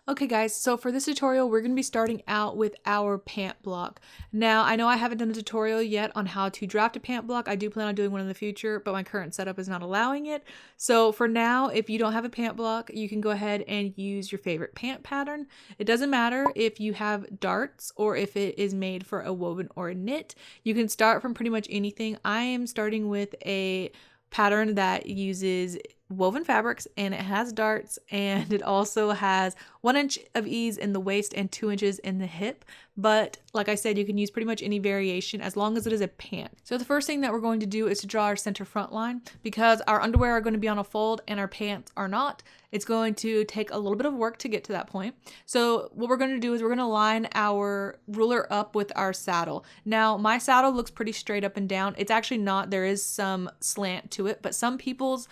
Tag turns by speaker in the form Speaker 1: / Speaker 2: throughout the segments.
Speaker 1: Okay guys, so for this tutorial, we're going to be starting out with our pant block. Now, I know I haven't done a tutorial yet on how to draft a pant block. I do plan on doing one in the future, but my current setup is not allowing it. So for now, if you don't have a pant block, you can go ahead and use your favorite pant pattern. It doesn't matter if you have darts or if it is made for a woven or a knit. You can start from pretty much anything. I am starting with a pattern that uses woven fabrics and it has darts, and it also has 1 inch of ease in the waist and 2 inches in the hip. But like I said, you can use pretty much any variation as long as it is a pant. So the first thing that we're going to do is to draw our center front line. Because our underwear are going to be on a fold and our pants are not, it's going to take a little bit of work to get to that point. So what we're going to do is we're going to line our ruler up with our saddle. Now my saddle looks pretty straight up and down. It's actually not. There is some slant to it, but some people's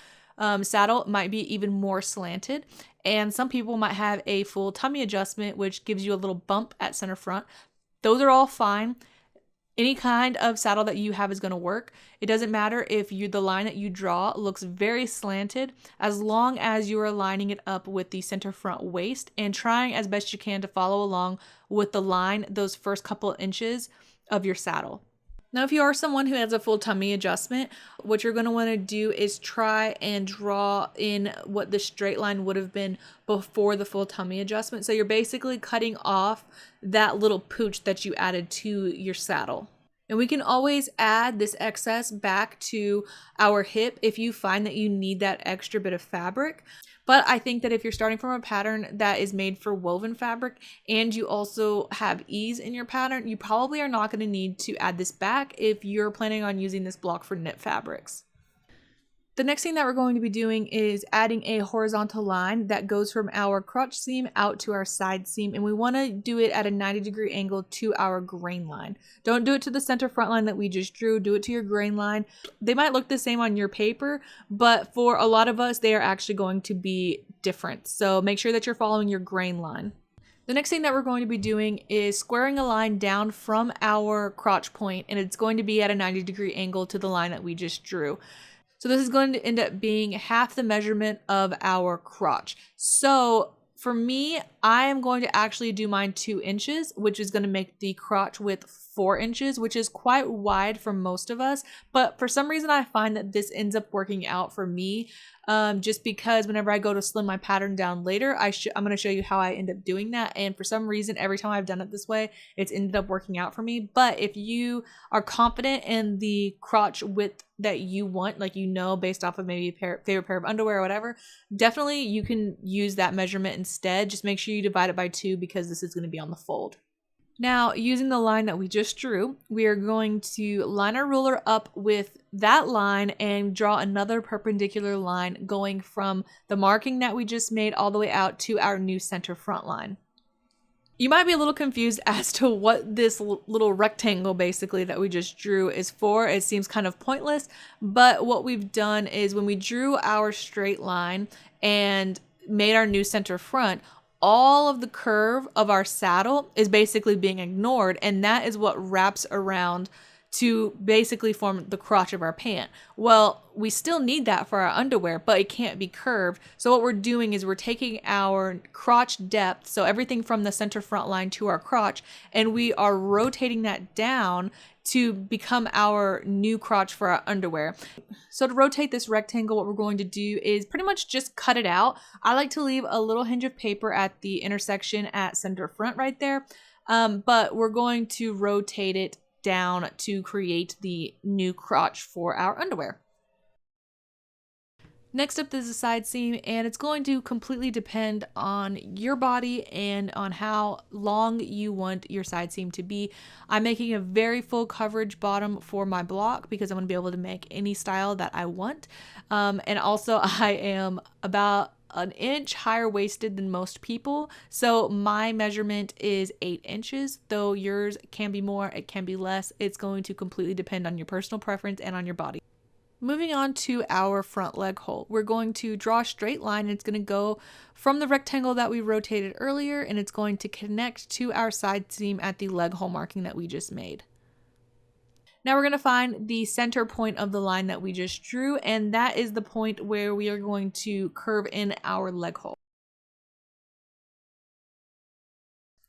Speaker 1: saddle might be even more slanted, and some people might have a full tummy adjustment, which gives you a little bump at center front. Those are all fine. Any kind of saddle that you have is going to work. It doesn't matter if the line that you draw looks very slanted, as long as you are lining it up with the center front waist and trying as best you can to follow along with the line those first couple inches of your saddle. Now, if you are someone who has a full tummy adjustment, what you're going to want to do is try and draw in what the straight line would have been before the full tummy adjustment. So you're basically cutting off that little pooch that you added to your saddle. And we can always add this excess back to our hip if you find that you need that extra bit of fabric. But I think that if you're starting from a pattern that is made for woven fabric and you also have ease in your pattern, you probably are not going to need to add this back if you're planning on using this block for knit fabrics. The next thing that we're going to be doing is adding a horizontal line that goes from our crotch seam out to our side seam, and we want to do it at a 90-degree angle to our grain line. Don't do it to the center front line that we just drew, do it to your grain line. They might look the same on your paper, but for a lot of us, they are actually going to be different. So make sure that you're following your grain line. The next thing that we're going to be doing is squaring a line down from our crotch point, and it's going to be at a 90-degree angle to the line that we just drew. So this is going to end up being half the measurement of our crotch. So for me, I am going to actually do mine 2 inches, which is going to make the crotch width 4 inches, which is quite wide for most of us. But for some reason, I find that this ends up working out for me. Just because whenever I go to slim my pattern down later, I'm going to show you how I end up doing that. And for some reason, every time I've done it this way, it's ended up working out for me. But if you are confident in the crotch width that you want, like based off of maybe a favorite pair of underwear or whatever, definitely you can use that measurement instead. Just make sure you divide it by 2 because this is going to be on the fold. Now, using the line that we just drew, we are going to line our ruler up with that line and draw another perpendicular line going from the marking that we just made all the way out to our new center front line. You might be a little confused as to what this little rectangle basically that we just drew is for. It seems kind of pointless, but what we've done is when we drew our straight line and made our new center front, all of the curve of our saddle is basically being ignored, and that is what wraps around to basically form the crotch of our pant. Well, we still need that for our underwear, but it can't be curved. So what we're doing is we're taking our crotch depth, so everything from the center front line to our crotch, and we are rotating that down to become our new crotch for our underwear. So to rotate this rectangle, what we're going to do is pretty much just cut it out. I like to leave a little hinge of paper at the intersection at center front right there, but we're going to rotate it down to create the new crotch for our underwear. Next up is the side seam, and it's going to completely depend on your body and on how long you want your side seam to be. I'm making a very full coverage bottom for my block because I'm going to be able to make any style that I want. And also I am about an inch higher waisted than most people, so my measurement is 8 inches, though yours can be more, it can be less. It's going to completely depend on your personal preference and on your body. Moving on to our front leg hole, we're going to draw a straight line. It's going to go from the rectangle that we rotated earlier, and it's going to connect to our side seam at the leg hole marking that we just made. Now we're going to find the center point of the line that we just drew, and that is the point where we are going to curve in our leg hole.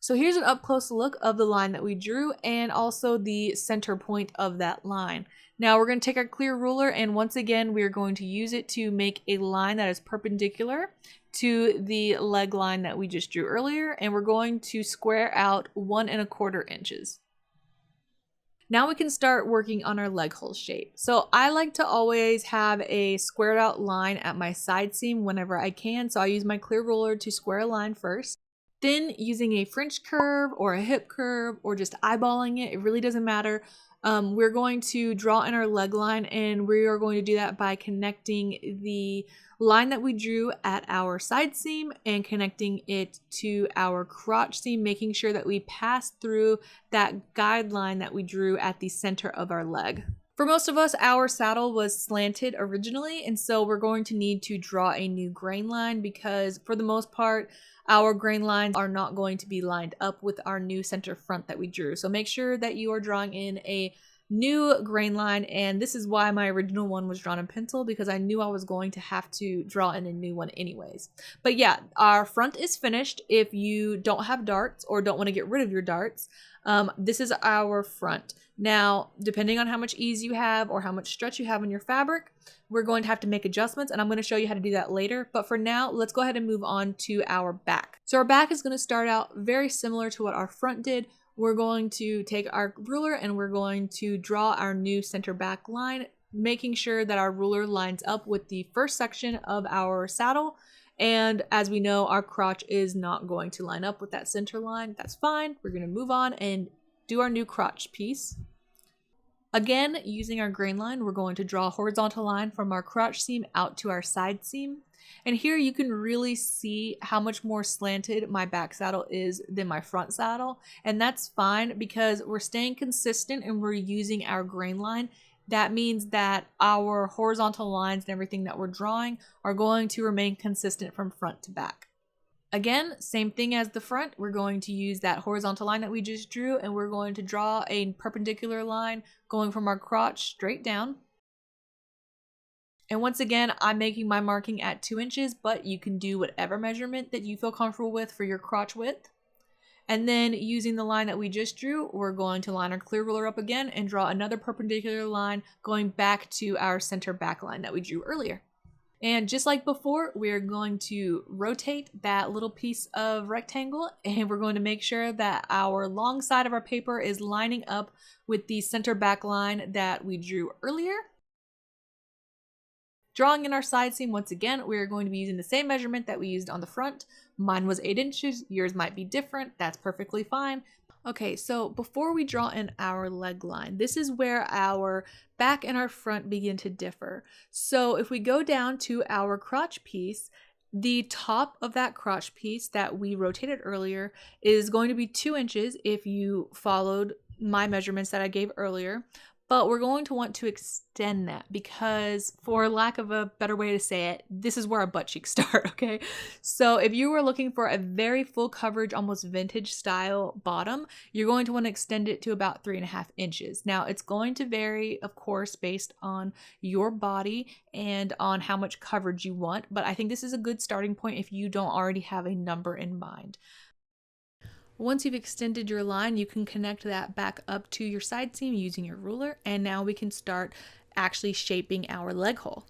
Speaker 1: So here's an up close look of the line that we drew and also the center point of that line. Now we're going to take our clear ruler, and once again we're going to use it to make a line that is perpendicular to the leg line that we just drew earlier, and we're going to square out 1 1/4 inches. Now we can start working on our leg hole shape. So I like to always have a squared out line at my side seam whenever I can. So I use my clear ruler to square a line first. Then using a French curve or a hip curve or just eyeballing it really doesn't matter. We're going to draw in our leg line, and we are going to do that by connecting the line that we drew at our side seam and connecting it to our crotch seam, making sure that we pass through that guideline that we drew at the center of our leg. For most of us, our saddle was slanted originally, and so we're going to need to draw a new grain line because for the most part, our grain lines are not going to be lined up with our new center front that we drew. So make sure that you are drawing in a new grain line, and this is why my original one was drawn in pencil, because I knew I was going to have to draw in a new one anyways. But yeah, our front is finished. If you don't have darts or don't want to get rid of your darts, this is our front. Now, depending on how much ease you have or how much stretch you have in your fabric, we're going to have to make adjustments, and I'm going to show you how to do that later. But for now, let's go ahead and move on to our back. So our back is going to start out very similar to what our front did. We're going to take our ruler and we're going to draw our new center back line, making sure that our ruler lines up with the first section of our saddle. And as we know, our crotch is not going to line up with that center line. That's fine. We're going to move on and do our new crotch piece. Again, using our grain line, we're going to draw a horizontal line from our crotch seam out to our side seam. And here you can really see how much more slanted my back saddle is than my front saddle. And that's fine because we're staying consistent and we're using our grain line. That means that our horizontal lines and everything that we're drawing are going to remain consistent from front to back. Again, same thing as the front. We're going to use that horizontal line that we just drew, and we're going to draw a perpendicular line going from our crotch straight down. And once again, I'm making my marking at 2 inches, but you can do whatever measurement that you feel comfortable with for your crotch width. And then using the line that we just drew, we're going to line our clear ruler up again and draw another perpendicular line going back to our center back line that we drew earlier. And just like before, we're going to rotate that little piece of rectangle, and we're going to make sure that our long side of our paper is lining up with the center back line that we drew earlier. Drawing in our side seam, once again, we're going to be using the same measurement that we used on the front. Mine was 8 inches, yours might be different, that's perfectly fine. Okay, so before we draw in our leg line, this is where our back and our front begin to differ. So if we go down to our crotch piece, the top of that crotch piece that we rotated earlier is going to be 2 inches if you followed my measurements that I gave earlier. But we're going to want to extend that because, for lack of a better way to say it, this is where our butt cheeks start, okay? So if you were looking for a very full coverage, almost vintage style bottom, you're going to want to extend it to about 3.5 inches. Now, it's going to vary, of course, based on your body and on how much coverage you want, but I think this is a good starting point if you don't already have a number in mind. Once you've extended your line, you can connect that back up to your side seam using your ruler, and now we can start actually shaping our leg hole.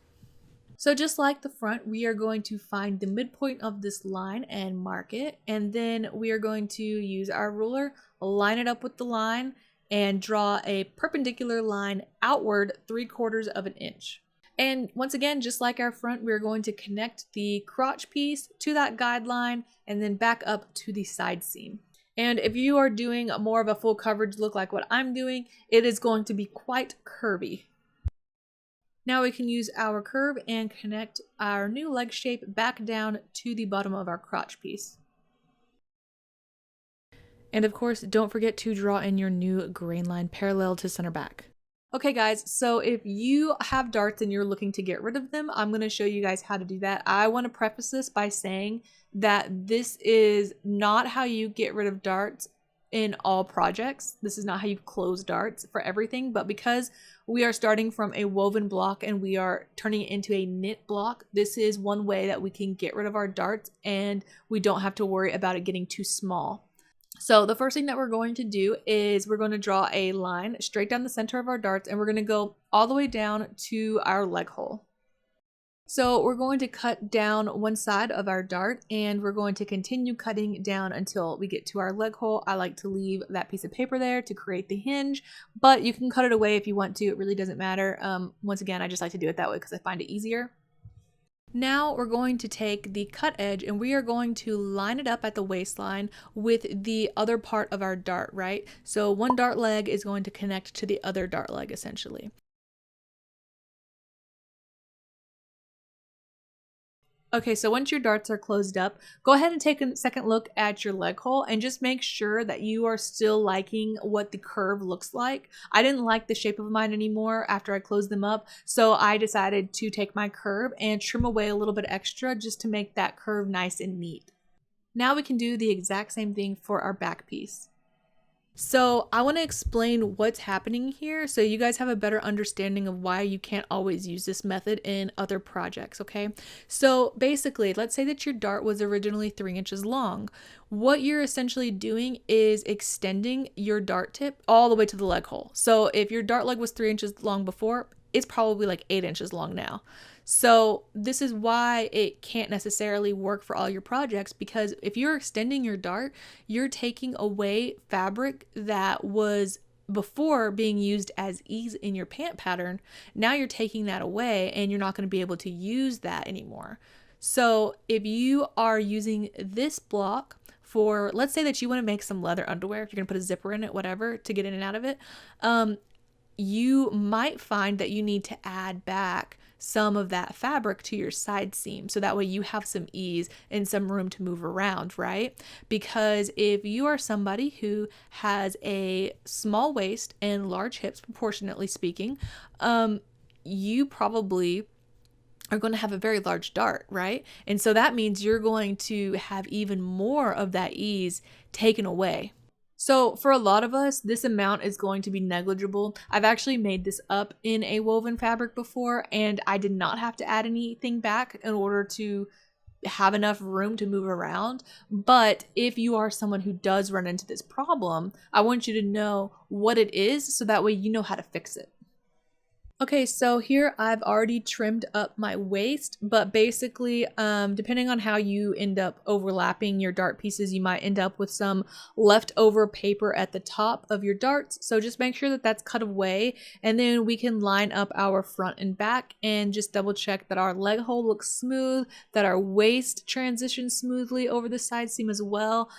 Speaker 1: So just like the front, we are going to find the midpoint of this line and mark it, and then we are going to use our ruler, line it up with the line, and draw a perpendicular line outward 3/4 inch. And once again, just like our front, we're going to connect the crotch piece to that guideline and then back up to the side seam. And if you are doing more of a full coverage look like what I'm doing, it is going to be quite curvy. Now we can use our curve and connect our new leg shape back down to the bottom of our crotch piece. And of course, don't forget to draw in your new grain line parallel to center back. Okay guys, so if you have darts and you're looking to get rid of them, I'm going to show you guys how to do that. I want to preface this by saying that this is not how you get rid of darts in all projects. This is not how you close darts for everything, but because we are starting from a woven block and we are turning it into a knit block, this is one way that we can get rid of our darts and we don't have to worry about it getting too small. So the first thing that we're going to do is we're going to draw a line straight down the center of our darts, and we're going to go all the way down to our leg hole. So we're going to cut down one side of our dart, and we're going to continue cutting down until we get to our leg hole. I like to leave that piece of paper there to create the hinge, but you can cut it away if you want to. It really doesn't matter. Once again, I just like to do it that way because I find it easier. Now we're going to take the cut edge and we are going to line it up at the waistline with the other part of our dart, right? So one dart leg is going to connect to the other dart leg essentially. Okay, so once your darts are closed up, go ahead and take a second look at your leg hole and just make sure that you are still liking what the curve looks like. I didn't like the shape of mine anymore after I closed them up, so I decided to take my curve and trim away a little bit extra just to make that curve nice and neat. Now we can do the exact same thing for our back piece. So I want to explain what's happening here so you guys have a better understanding of why you can't always use this method in other projects, okay? So basically, let's say that your dart was originally 3 inches long. What you're essentially doing is extending your dart tip all the way to the leg hole. So if your dart leg was 3 inches long before, it's probably like 8 inches long now. So this is why it can't necessarily work for all your projects, because if you're extending your dart, you're taking away fabric that was before being used as ease in your pant pattern. Now you're taking that away and you're not going to be able to use that anymore. So if you are using this block for, let's say that you want to make some leather underwear, if you're going to put a zipper in it, whatever, to get in and out of it, you might find that you need to add back some of that fabric to your side seam so that way you have some ease and some room to move around, right? Because if you are somebody who has a small waist and large hips, proportionately speaking, you probably are going to have a very large dart, right? And so that means you're going to have even more of that ease taken away. So for a lot of us, this amount is going to be negligible. I've actually made this up in a woven fabric before, and I did not have to add anything back in order to have enough room to move around. But if you are someone who does run into this problem, I want you to know what it is so that way you know how to fix it. Okay, so here I've already trimmed up my waist, but basically, depending on how you end up overlapping your dart pieces, you might end up with some leftover paper at the top of your darts. So just make sure that that's cut away, and then we can line up our front and back and just double check that our leg hole looks smooth, that our waist transitions smoothly over the side seam as well.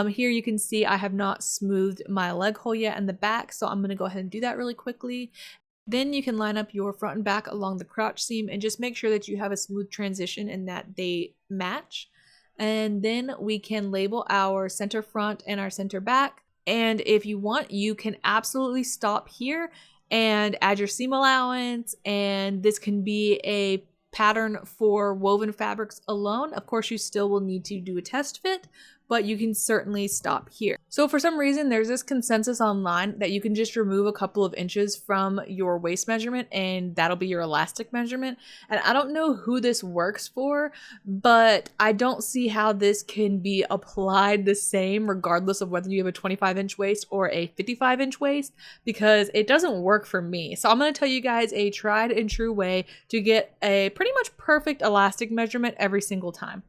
Speaker 1: Here you can see I have not smoothed my leg hole yet in the back, so I'm gonna go ahead and do that really quickly. Then you can line up your front and back along the crotch seam and just make sure that you have a smooth transition and that they match. And then we can label our center front and our center back. And if you want, you can absolutely stop here and add your seam allowance. And this can be a pattern for woven fabrics alone. Of course, you still will need to do a test fit, but you can certainly stop here. So for some reason, there's this consensus online that you can just remove a couple of inches from your waist measurement and that'll be your elastic measurement. And I don't know who this works for, but I don't see how this can be applied the same regardless of whether you have a 25-inch waist or a 55-inch waist, because it doesn't work for me. So I'm gonna tell you guys a tried and true way to get a pretty much perfect elastic measurement every single time.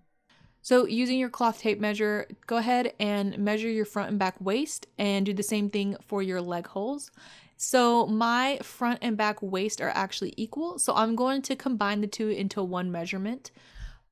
Speaker 1: So using your cloth tape measure, go ahead and measure your front and back waist and do the same thing for your leg holes. So my front and back waist are actually equal, so I'm going to combine the two into one measurement.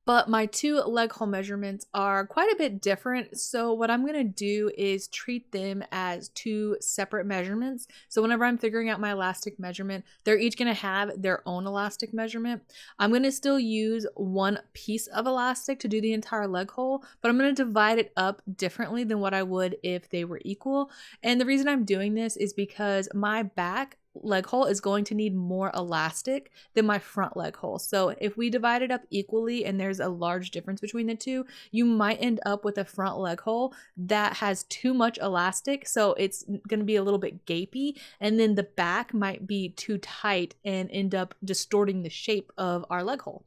Speaker 1: But my two leg hole measurements are quite a bit different. So what I'm going to do is treat them as two separate measurements. So whenever I'm figuring out my elastic measurement, they're each going to have their own elastic measurement. I'm going to still use one piece of elastic to do the entire leg hole, but I'm going to divide it up differently than what I would if they were equal. And the reason I'm doing this is because my back leg hole is going to need more elastic than my front leg hole. So if we divide it up equally and there's a large difference between the two, you might end up with a front leg hole that has too much elastic, so it's going to be a little bit gapey, and then the back might be too tight and end up distorting the shape of our leg hole.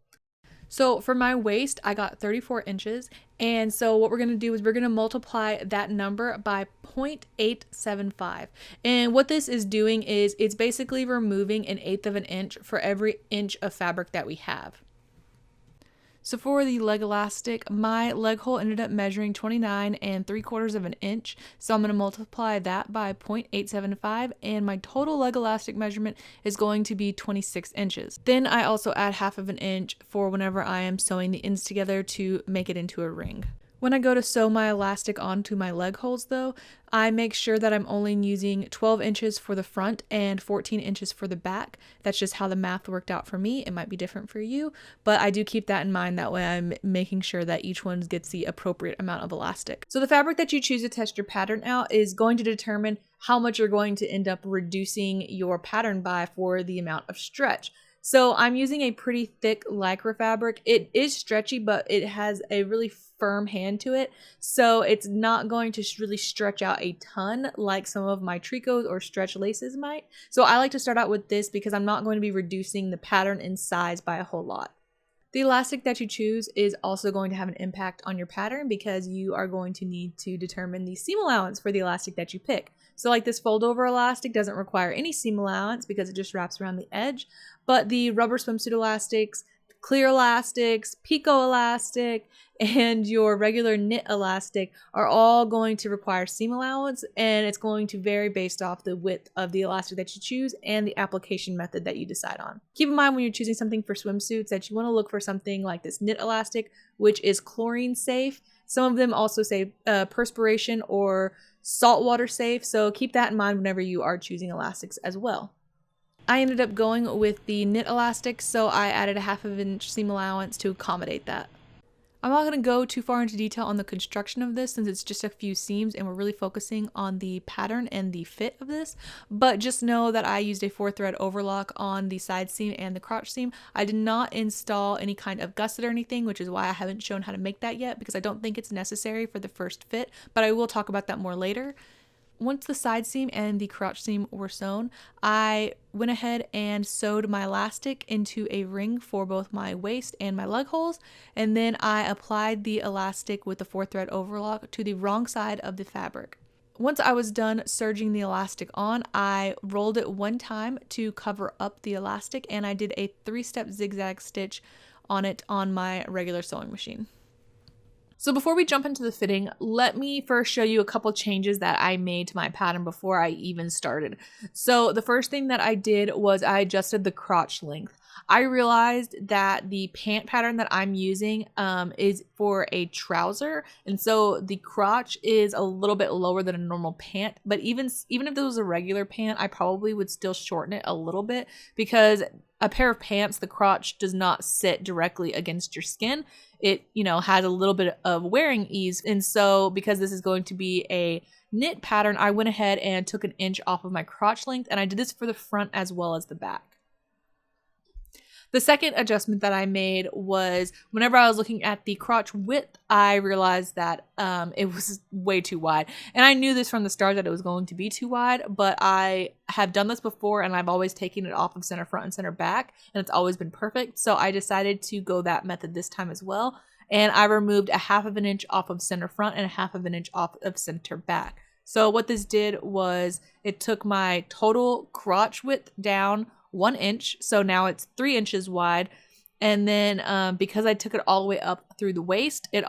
Speaker 1: So for my waist, I got 34 inches, And so what we're going to do is we're going to multiply that number by 0.875. And what this is doing is it's basically removing 1/8 of an inch for every inch of fabric that we have. So for the leg elastic, my leg hole ended up measuring 29 3/4 of an inch. So I'm going to multiply that by 0.875, and my total leg elastic measurement is going to be 26 inches. Then I also add 1/2 of an inch for whenever I am sewing the ends together to make it into a ring. When I go to sew my elastic onto my leg holes though, I make sure that I'm only using 12 inches for the front and 14 inches for the back. That's just how the math worked out for me. It might be different for you, but I do keep that in mind. That way I'm making sure that each one gets the appropriate amount of elastic. So the fabric that you choose to test your pattern out is going to determine how much you're going to end up reducing your pattern by for the amount of stretch. So I'm using a pretty thick lycra fabric. It is stretchy, but it has a really firm hand to it. So it's not going to really stretch out a ton like some of my tricots or stretch laces might. So I like to start out with this because I'm not going to be reducing the pattern in size by a whole lot. The elastic that you choose is also going to have an impact on your pattern because you are going to need to determine the seam allowance for the elastic that you pick. So like this fold over elastic doesn't require any seam allowance because it just wraps around the edge, but the rubber swimsuit elastics, clear elastics, picot elastic, and your regular knit elastic are all going to require seam allowance, and it's going to vary based off the width of the elastic that you choose and the application method that you decide on. Keep in mind when you're choosing something for swimsuits that you want to look for something like this knit elastic, which is chlorine safe. Some of them also say perspiration or saltwater safe, so keep that in mind whenever you are choosing elastics as well. I ended up going with the knit elastic, so I added a 1/2 of an inch seam allowance to accommodate that. I'm not going to go too far into detail on the construction of this since it's just a few seams and we're really focusing on the pattern and the fit of this, but just know that I used a 4-thread overlock on the side seam and the crotch seam. I did not install any kind of gusset or anything, which is why I haven't shown how to make that yet because I don't think it's necessary for the first fit, but I will talk about that more later. Once the side seam and the crotch seam were sewn, I went ahead and sewed my elastic into a ring for both my waist and my leg holes, and then I applied the elastic with the 4-thread overlock to the wrong side of the fabric. Once I was done serging the elastic on, I rolled it one time to cover up the elastic, and I did a 3-step zigzag stitch on it on my regular sewing machine. So before we jump into the fitting, let me first show you a couple changes that I made to my pattern before I even started. So the first thing that I did was I adjusted the crotch length. I realized that the pant pattern that I'm using is for a trouser, and so the crotch is a little bit lower than a normal pant, but even if it was a regular pant, I probably would still shorten it a little bit because a pair of pants, the crotch does not sit directly against your skin. It, has a little bit of wearing ease. And so because this is going to be a knit pattern, I went ahead and took 1 inch off of my crotch length, and I did this for the front as well as the back. The second adjustment that I made was whenever I was looking at the crotch width, I realized that it was way too wide. And I knew this from the start that it was going to be too wide, but I have done this before and I've always taken it off of center front and center back, and it's always been perfect. So I decided to go that method this time as well. And I removed a 1/2 of an inch off of center front and a 1/2 of an inch off of center back. So what this did was it took my total crotch width down 1 inch, so now it's 3 inches wide, and then because I took it all the way up through the waist, it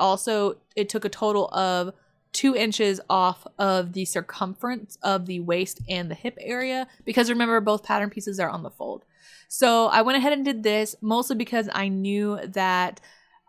Speaker 1: took a total of 2 inches off of the circumference of the waist and the hip area, because remember, both pattern pieces are on the fold. So I went ahead and did this mostly because I knew that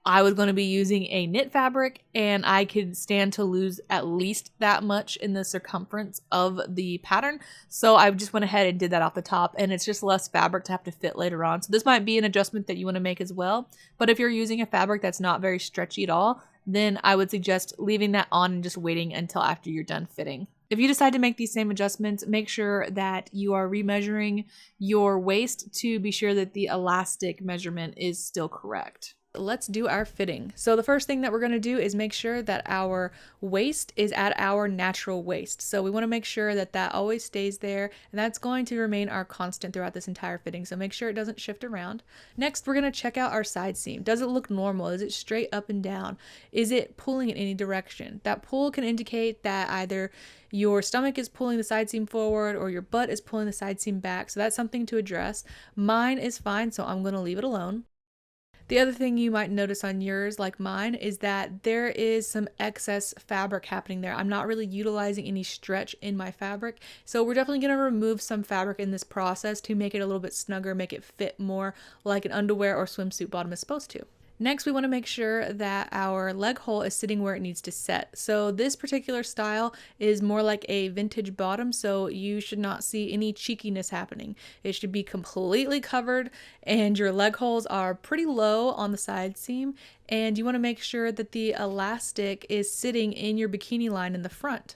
Speaker 1: I was going to be using a knit fabric and I could stand to lose at least that much in the circumference of the pattern. So I just went ahead and did that off the top, and it's just less fabric to have to fit later on. So this might be an adjustment that you want to make as well. But if you're using a fabric that's not very stretchy at all, then I would suggest leaving that on and just waiting until after you're done fitting. If you decide to make these same adjustments, make sure that you are remeasuring your waist to be sure that the elastic measurement is still correct. Let's do our fitting. So the first thing that we're going to do is make sure that our waist is at our natural waist. So we want to make sure that that always stays there, and that's going to remain our constant throughout this entire fitting. So make sure it doesn't shift around. Next, we're going to check out our side seam. Does it look normal? Is it straight up and down? Is it pulling in any direction? That pull can indicate that either your stomach is pulling the side seam forward or your butt is pulling the side seam back. So that's something to address. Mine is fine, so I'm going to leave it alone. The other thing you might notice on yours, like mine, is that there is some excess fabric happening there. I'm not really utilizing any stretch in my fabric. So we're definitely going to remove some fabric in this process to make it a little bit snugger, make it fit more like an underwear or swimsuit bottom is supposed to. Next, we want to make sure that our leg hole is sitting where it needs to set. So this particular style is more like a vintage bottom, so you should not see any cheekiness happening. It should be completely covered, and your leg holes are pretty low on the side seam, and you want to make sure that the elastic is sitting in your bikini line in the front.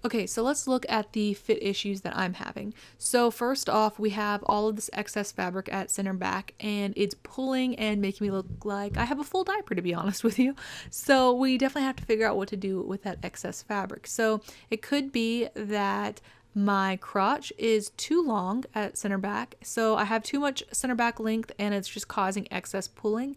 Speaker 1: Okay, so let's look at the fit issues that I'm having. So first off, we have all of this excess fabric at center back, and it's pulling and making me look like I have a full diaper, to be honest with you. So we definitely have to figure out what to do with that excess fabric. So it could be that my crotch is too long at center back, so I have too much center back length and it's just causing excess pulling.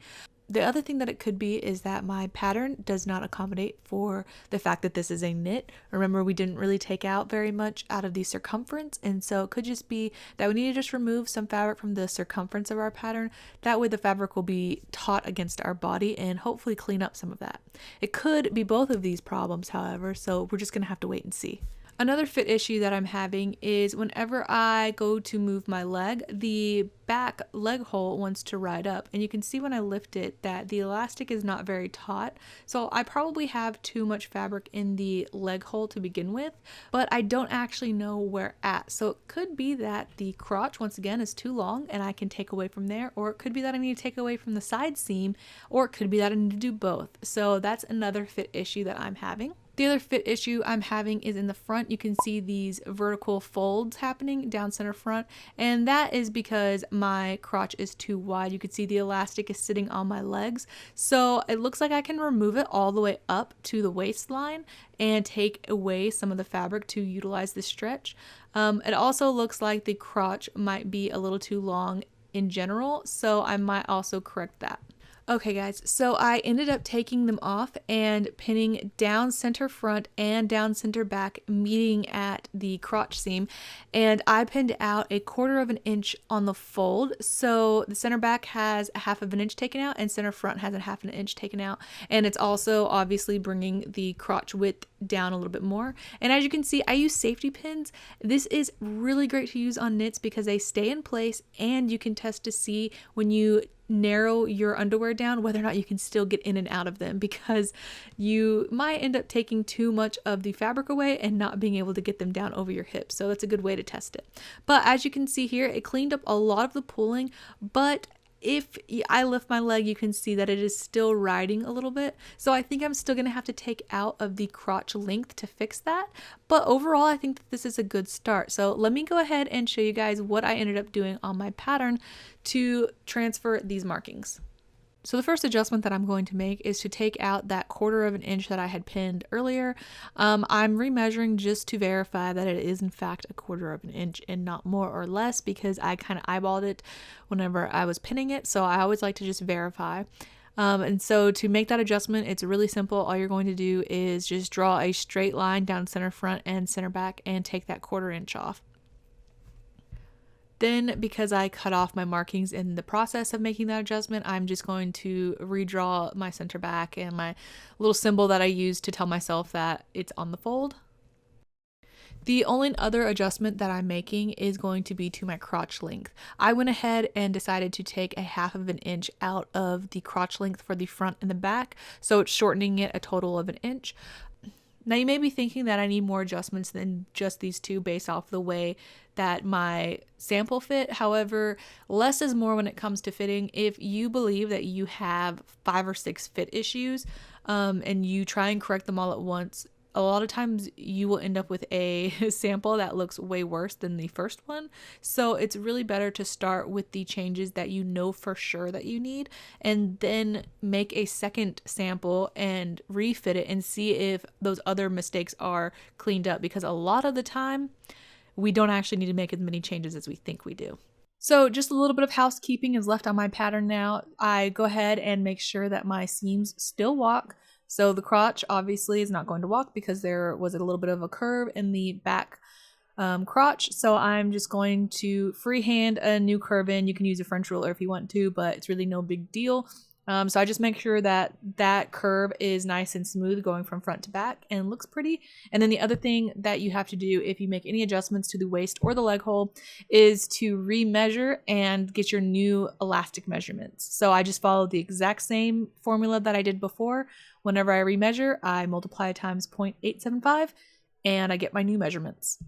Speaker 1: The other thing that it could be is that my pattern does not accommodate for the fact that this is a knit. Remember, we didn't really take out very much out of the circumference, and so it could just be that we need to just remove some fabric from the circumference of our pattern. That way the fabric will be taut against our body and hopefully clean up some of that. It could be both of these problems, however, so we're just going to have to wait and see. Another fit issue that I'm having is whenever I go to move my leg, the back leg hole wants to ride up. And you can see when I lift it that the elastic is not very taut. So I probably have too much fabric in the leg hole to begin with, but I don't actually know where at. So it could be that the crotch, once again, is too long and I can take away from there, or it could be that I need to take away from the side seam, or it could be that I need to do both. So that's another fit issue that I'm having. The other fit issue I'm having is in the front. You can see these vertical folds happening down center front, and that is because my crotch is too wide. You can see the elastic is sitting on my legs, so it looks like I can remove it all the way up to the waistline and take away some of the fabric to utilize the stretch. It also looks like the crotch might be a little too long in general, so I might also correct that. Okay guys, so I ended up taking them off and pinning down center front and down center back, meeting at the crotch seam, and I pinned out 1/4 of an inch on the fold. So the center back has 1/2 of an inch taken out and center front has 1/2 an inch taken out, and it's also obviously bringing the crotch width down a little bit more. And as you can see, I use safety pins. This is really great to use on knits because they stay in place, and you can test to see when you narrow your underwear down whether or not you can still get in and out of them, because you might end up taking too much of the fabric away and not being able to get them down over your hips. So that's a good way to test it. But as you can see here, it cleaned up a lot of the pulling, but if I lift my leg, you can see that it is still riding a little bit. So I think I'm still going to have to take out of the crotch length to fix that. But overall, I think that this is a good start. So let me go ahead and show you guys what I ended up doing on my pattern to transfer these markings. So the first adjustment that I'm going to make is to take out that 1/4 of an inch that I had pinned earlier. I'm remeasuring just to verify that it is in fact 1/4 of an inch and not more or less, because I kind of eyeballed it whenever I was pinning it. So I always like to just verify. And so to make that adjustment, it's really simple. All you're going to do is just draw a straight line down center front and center back and take that 1/4 inch off. Then, because I cut off my markings in the process of making that adjustment, I'm just going to redraw my center back and my little symbol that I use to tell myself that it's on the fold. The only other adjustment that I'm making is going to be to my crotch length. I went ahead and decided to take 1/2 of an inch out of the crotch length for the front and the back, so it's shortening it a total of an inch. Now you may be thinking that I need more adjustments than just these two based off the way that my sample fit. However, less is more when it comes to fitting. If you believe that you have 5 or 6 fit issues and you try and correct them all at once, a lot of times you will end up with a sample that looks way worse than the first one. So it's really better to start with the changes that you know for sure that you need, and then make a second sample and refit it and see if those other mistakes are cleaned up, because a lot of the time we don't actually need to make as many changes as we think we do. So just a little bit of housekeeping is left on my pattern now. I go ahead and make sure that my seams still walk. So the crotch obviously is not going to walk because there was a little bit of a curve in the back crotch. So I'm just going to freehand a new curve in. You can use a French ruler if you want to, but it's really no big deal. So I just make sure that that curve is nice and smooth going from front to back and looks pretty. And then the other thing that you have to do if you make any adjustments to the waist or the leg hole is to remeasure and get your new elastic measurements. So I just follow the exact same formula that I did before. Whenever I remeasure, I multiply times 0.875 and I get my new measurements.